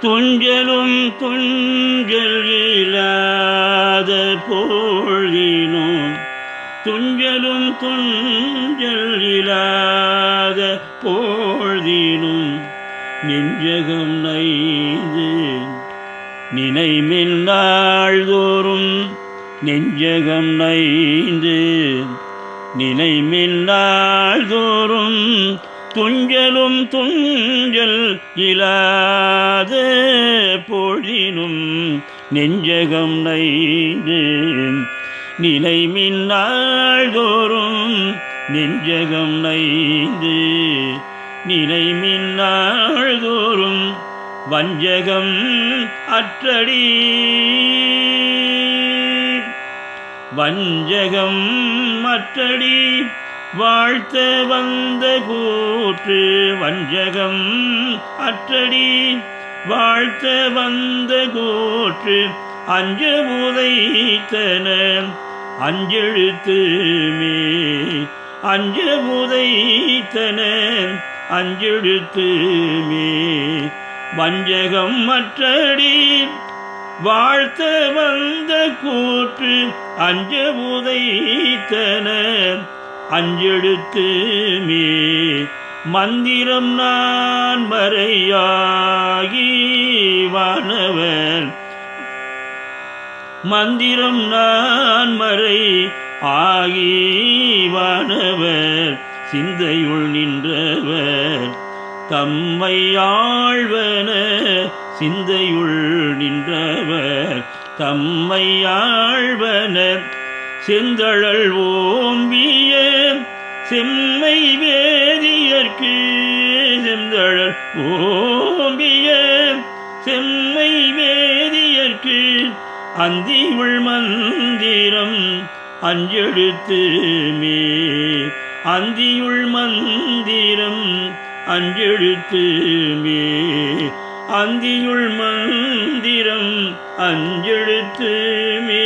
துஞ்சலும் துஞ்சல் இல்லாத பொழுதினும் துஞ்சலும் துஞ்சல் இல்லாத பொழுதினும் நெஞ்சகம் நைந்து நினைமின் நாள்தோறும் நெஞ்சகம் நைந்து நினைமின் நாள்தோறும் துஞ்சலும் துஞ்சல் இலாத பொழினும் நெஞ்சகம் நைந்து நினைமின் நாள்தோறும் நெஞ்சகம் நைந்து நினைமின் நாள்தோறும் வஞ்சகம் அற்றடி வஞ்சகம் அற்றடி வாழ்த்த வந்த கூற்று வஞ்சகம் அற்றடி வாழ்த்த வந்த கூற்று அஞ்ச உதைத்தன அஞ்செழுத்து மே அஞ்ச உதைத்தன அஞ்செழுத்து மே வஞ்சகம் அற்றடி வாழ்த்த வந்த கூற்று அஞ்ச உதைத்தன அஞ்செழுத்து மே மந்திரம் நான் மறையாகி வானவர் மந்திரம் நான் மறை ஆகி வானவர் சிந்தையுள் நின்றவர் தம்மை ஆழ்வன சிந்தையுள் நின்றவர் தம்மை ஆழ்வன செந்தழல் ஓம்பிய செம்மை வேதியர்க்கு செந்தழல் ஓம்பிய செம்மை வேதியர்க்கு அந்தியுள் மந்திரம் அஞ்செழுத்து மே அந்தியுள் மந்திரம் அஞ்செழுத்து மே அந்தியுள் மந்திரம் அஞ்செழுத்து மே